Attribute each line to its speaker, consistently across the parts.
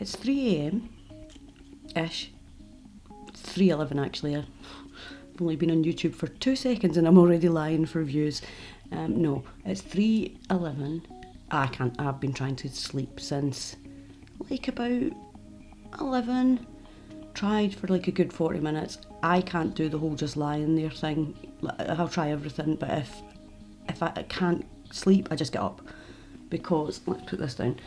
Speaker 1: It's 3 a.m-ish. It's 3:11 actually. I've only been on YouTube for 2 seconds and I'm already lying for views. No, it's 3:11. I've been trying to sleep since like about 11. Tried for like a good 40 minutes. I can't do the whole just lying there thing. I'll try everything, but if I can't sleep, I just get up. Because, let's put this down,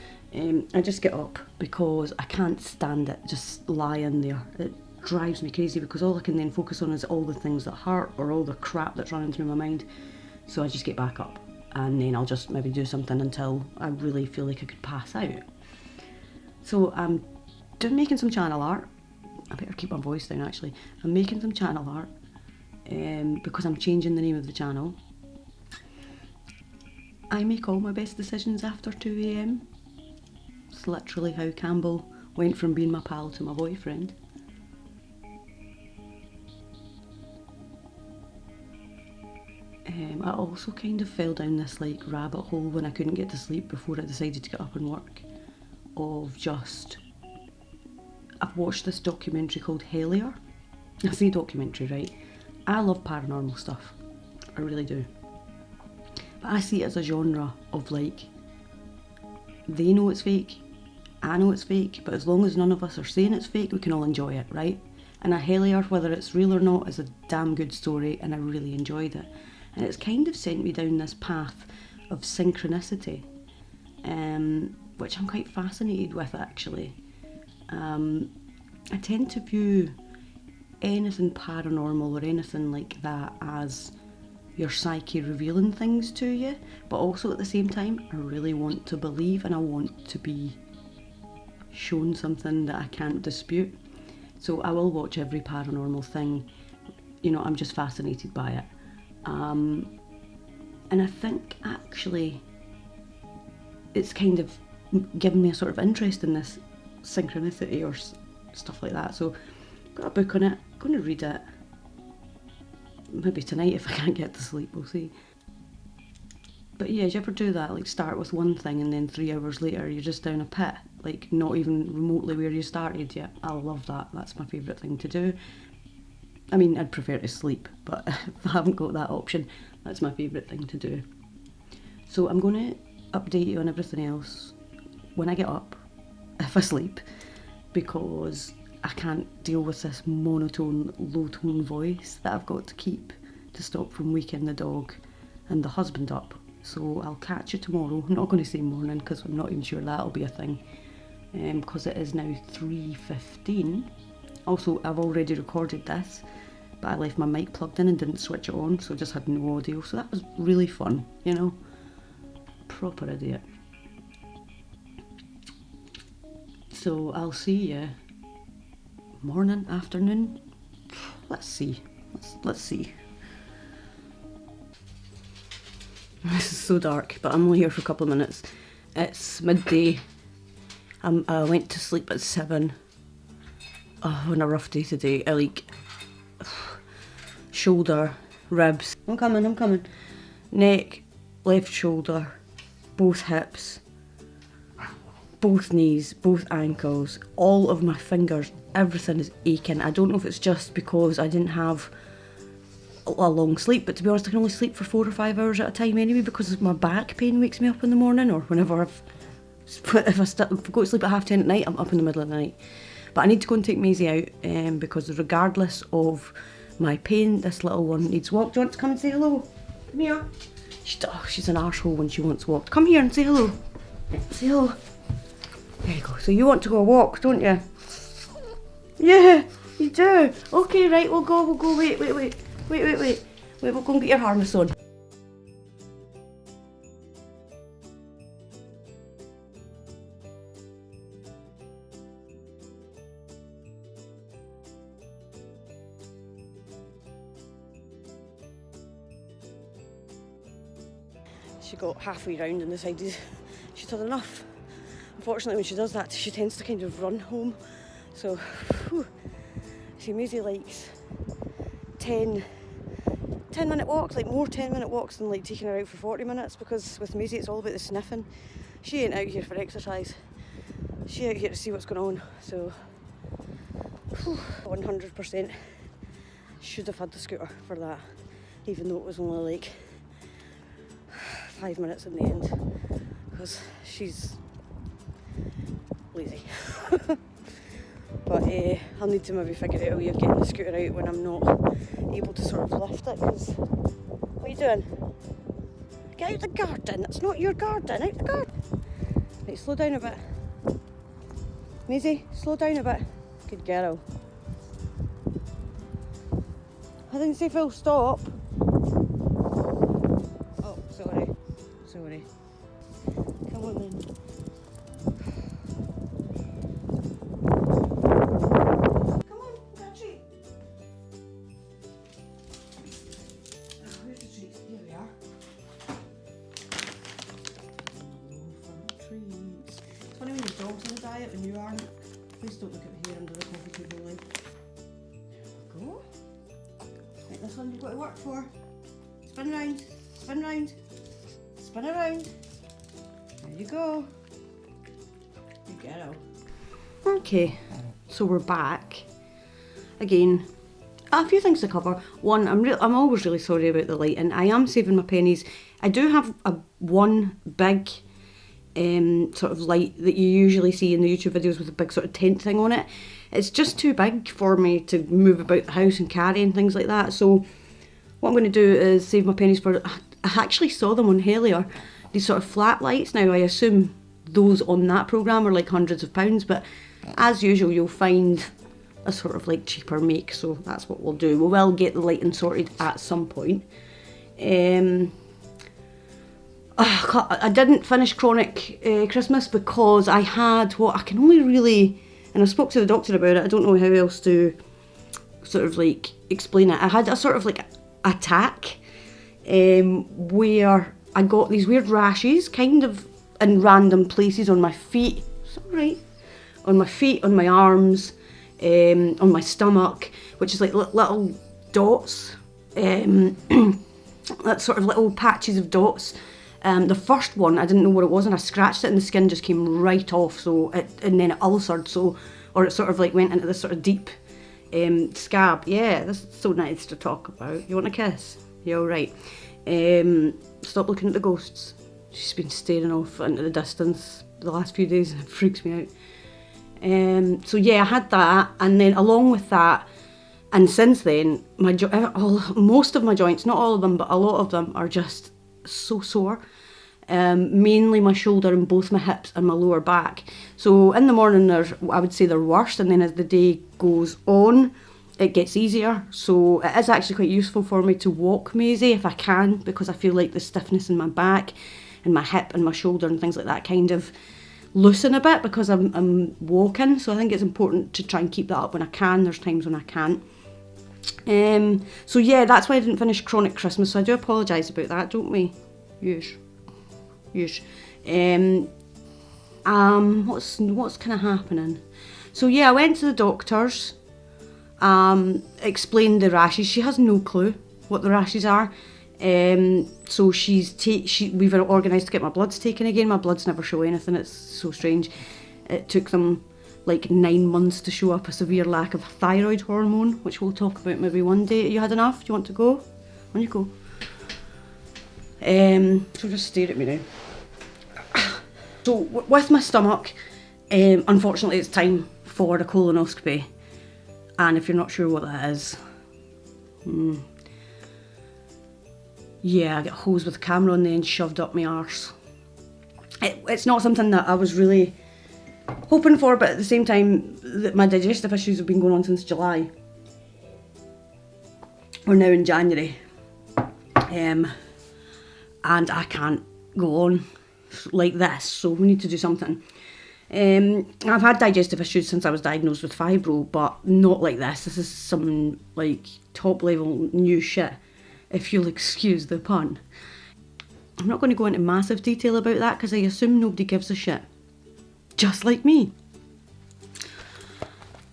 Speaker 1: I just get up because I can't stand it, just lying there. It drives me crazy because all I can then focus on is all the things that hurt or all the crap that's running through my mind. So I just get back up and then I'll just maybe do something until I really feel like I could pass out. So I'm making some channel art. I better keep my voice down actually. I'm making some channel art because I'm changing the name of the channel. I make all my best decisions after 2 a.m. It's literally how Campbell went from being my pal to my boyfriend. I also kind of fell down this like rabbit hole when I couldn't get to sleep before I decided to get up and work. I've watched this documentary called Hellier. I say documentary, right? I love paranormal stuff. I really do. But I see it as a genre of like, they know it's fake, I know it's fake, but as long as none of us are saying it's fake, we can all enjoy it, right? And a Hellier, whether it's real or not, is a damn good story and I really enjoyed it. And it's kind of sent me down this path of synchronicity, which I'm quite fascinated with actually. I tend to view anything paranormal or anything like that as your psyche revealing things to you, but also at the same time I really want to believe and I want to be shown something that I can't dispute. So I will watch every paranormal thing, you know, I'm just fascinated by it. And I think actually it's kind of given me a sort of interest in this synchronicity or stuff like that. So I've got a book on it, I'm going to read it. Maybe tonight if I can't get to sleep, we'll see. But yeah, do you ever do that? Like start with one thing and then 3 hours later you're just down a pit, like not even remotely where you started yet. I love that, that's my favourite thing to do. I mean, I'd prefer to sleep, but if I haven't got that option, that's my favourite thing to do. So I'm going to update you on everything else when I get up, if I sleep, because I can't deal with this monotone, low-tone voice that I've got to keep to stop from waking the dog and the husband up. So I'll catch you tomorrow. I'm not going to say morning because I'm not even sure that'll be a thing, because it is now 3:15. Also, I've already recorded this, but I left my mic plugged in and didn't switch it on, so I just had no audio. So that was really fun, you know, proper idiot. So I'll see you morning, afternoon, let's see. This is so dark, but I'm only here for a couple of minutes. It's midday. I went to sleep at 7. Oh, on a rough day today. I like shoulder, ribs. I'm coming. Neck, left shoulder, both hips, both knees, both ankles, all of my fingers, everything is aching. I don't know if it's just because I didn't have a long sleep, but to be honest I can only sleep for 4 or 5 hours at a time anyway because my back pain wakes me up in the if I go to sleep at 10:30 at night, I'm up in the middle of the night. But I need to go and take Maisie out because regardless of my pain, this little one needs walked. Do you want to come and say hello? Come here. She's an arsehole when she wants walked. Come here and say hello. Say hello. There you go. So you want to go walk, don't you? Yeah, you do. Okay, right, we'll go. Wait. We'll go and get your harness on. She got halfway round and decided she'd had enough. Unfortunately, when she does that, she tends to kind of run home. So, see, Maisie likes 10-minute walks, like more 10-minute walks than like taking her out for 40 minutes, because with Maisie it's all about the sniffing. She ain't out here for exercise. she out here to see what's going on, so 100% should have had the scooter for that, even though it was only like 5 minutes in the end, because she's lazy. But I'll need to maybe figure out a way of getting the scooter out when I'm not able to sort of lift it, because what are you doing? Get out the garden, that's not your garden, out the garden. Right, slow down a bit. Maisie, slow down a bit. Good girl. I didn't say full stop. Oh, sorry. Sorry. Come on then. Come on, got a treat. Oh, where's the treats? Here we are. Treats. It's funny when your dog's on a diet and you aren't. Please don't look at the hair under the coffee table line. There we go. Right, this one you've got to work for. Spin round, spin round, spin around. There you go. Good girl. Okay, so we're back. Again, a few things to cover. One, I'm always really sorry about the lighting. I am saving my pennies. I do have one big sort of light that you usually see in the YouTube videos with a big sort of tent thing on it. It's just too big for me to move about the house and carry and things like that. So what I'm going to do is save my pennies for, I actually saw them on Helier, these sort of flat lights. Now I assume those on that programme are like hundreds of pounds, but as usual you'll find a sort of like cheaper make, so that's what we'll do. We will get the lighting sorted at some point. I didn't finish Chronic Christmas because I had what I can only really, and I spoke to the doctor about it, I don't know how else to sort of like explain it. I had a sort of like attack where I got these weird rashes kind of in random places on my feet. It's alright. On my feet, on my arms, on my stomach, which is like little dots, that sort of little patches of dots. The first one, I didn't know what it was, and I scratched it and the skin just came right off, so and then it ulcered, so, or it sort of like went into this sort of deep scab. Yeah, this is so nice to talk about. You want a kiss? Yeah, alright. Stop looking at the ghosts. She's been staring off into the distance the last few days and it freaks me out. So yeah, I had that, and then along with that, and since then, most of my joints, not all of them, but a lot of them are just so sore. Mainly my shoulder and both my hips and my lower back. So in the morning I would say they're worse, and then as the day goes on it gets easier. So it is actually quite useful for me to walk Maisie if I can, because I feel like the stiffness in my back and my hip and my shoulder and things like that kind of loosen a bit because I'm walking. So I think it's important to try and keep that up when I can. There's times when I can't. So yeah, that's why I didn't finish Chronic Christmas, so I do apologise about that, don't we? Yes. What's kind of happening? So yeah, I went to the doctor's, explained the rashes. She has no clue what the rashes are. So we've organised to get my bloods taken again. My bloods never show anything, it's so strange. It took them like 9 months to show up a severe lack of thyroid hormone, which we'll talk about maybe one day. You had enough? Do you want to go? On you go. So just stare at me now. So with my stomach, unfortunately it's time for the colonoscopy. And if you're not sure what that is, yeah, I get hosed with a camera on the end shoved up my arse. It's not something that I was really hoping for, but at the same time, my digestive issues have been going on since July. We're now in January. And I can't go on like this, so we need to do something. I've had digestive issues since I was diagnosed with fibro, but not like this. This is some like top level new shit, if you'll excuse the pun. I'm not going to go into massive detail about that because I assume nobody gives a shit. Just like me.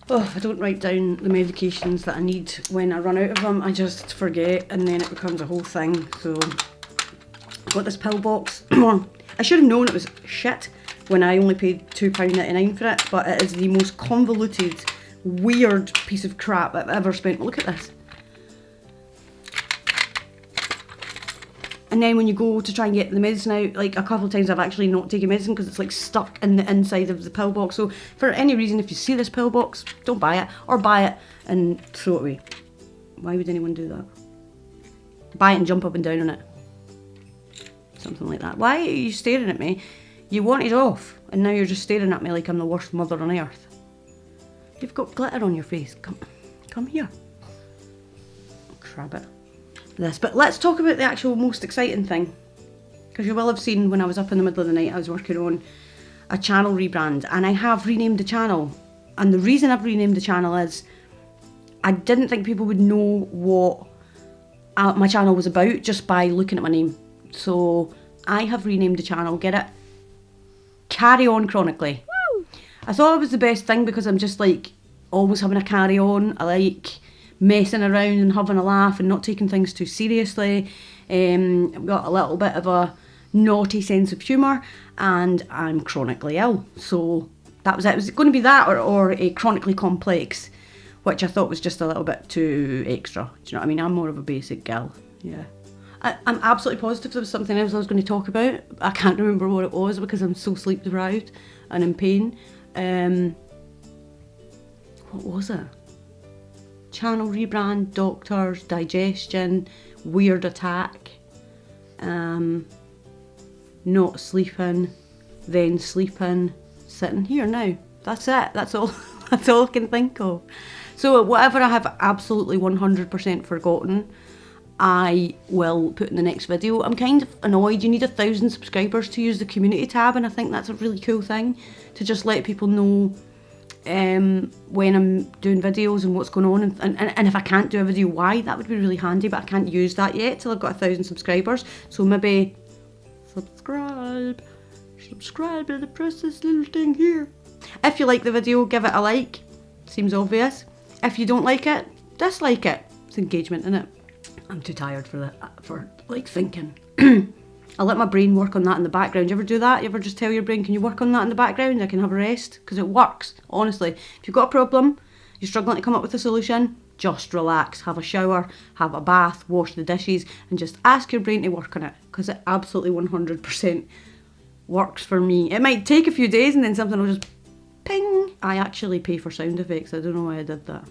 Speaker 1: Oh, I don't write down the medications that I need when I run out of them. I just forget and then it becomes a whole thing. So I've got this pill box. I should have known it was shit when I only paid £2.99 for it, but it is the most convoluted, weird piece of crap I've ever spent. Look at this. And then when you go to try and get the medicine out, like a couple of times I've actually not taken medicine because it's like stuck in the inside of the pill box. So for any reason, if you see this pill box, don't buy it, or buy it and throw it away. Why would anyone do that? Buy it and jump up and down on it. Something like that. Why are you staring at me? You wanted off, and now you're just staring at me like I'm the worst mother on earth. You've got glitter on your face. Come here. Crab it. This, but let's talk about the actual most exciting thing, because you will have seen when I was up in the middle of the night I was working on a channel rebrand, and I have renamed the channel. And the reason I've renamed the channel is I didn't think people would know what my channel was about just by looking at my name. So I have renamed the channel, get it? Carry On Chronically. Woo! I thought it was the best thing because I'm just like always having a carry on. I like messing around and having a laugh and not taking things too seriously. I've got a little bit of a naughty sense of humour, and I'm chronically ill. So that was it. It was going to be that or a chronically complex, which I thought was just a little bit too extra. Do you know what I mean? I'm more of a basic gal. Yeah. I'm absolutely positive there was something else I was going to talk about. I can't remember what it was because I'm so sleep deprived and in pain. What was it? Channel rebrand, doctors, digestion, weird attack, not sleeping, then sleeping, sitting here now. That's it. That's all. That's all I can think of. So whatever I have absolutely 100% forgotten, I will put in the next video. I'm kind of annoyed. You need 1,000 subscribers to use the community tab, and I think that's a really cool thing to just let people know when I'm doing videos and what's going on, and if I can't do a video, why. That would be really handy, but I can't use that yet till I've got 1,000 subscribers. So maybe subscribe and press this little thing here. If you like the video, give it a like. Seems obvious. If you don't like it, dislike it. It's engagement, isn't it? I'm too tired for that, for like thinking. I let my brain work on that in the background. You ever do that? You ever just tell your brain, can you work on that in the background? I can have a rest, because it works, honestly. If you've got a problem, you're struggling to come up with a solution, just relax, have a shower, have a bath, wash the dishes, and just ask your brain to work on it, because it absolutely 100% works for me. It might take a few days and then something will just ping. I actually pay for sound effects. I don't know why I did that.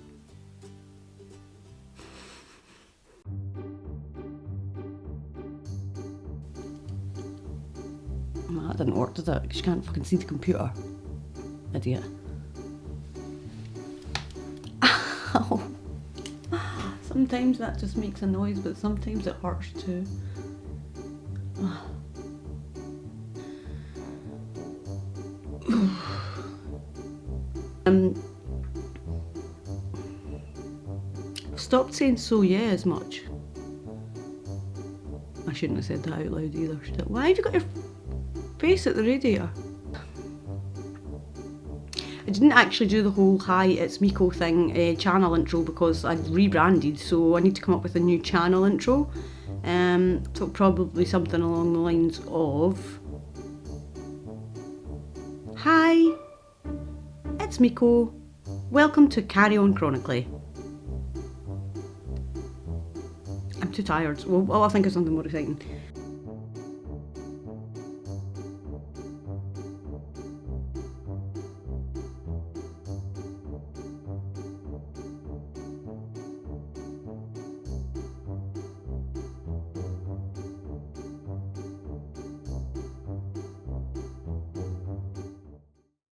Speaker 1: Well, that didn't work, did it? Because you can't fucking see the computer. Idiot. Ow. Sometimes that just makes a noise, but sometimes it hurts too. I've stopped saying so yeah as much. I shouldn't have said that out loud either, should I? Why have you got your face at the radiator? I didn't actually do the whole hi it's Miko thing channel intro because I'd rebranded, so I need to come up with a new channel intro. So probably something along the lines of hi, it's Miko, welcome to Carry On Chronically. I'm too tired, well I'll think of something more exciting.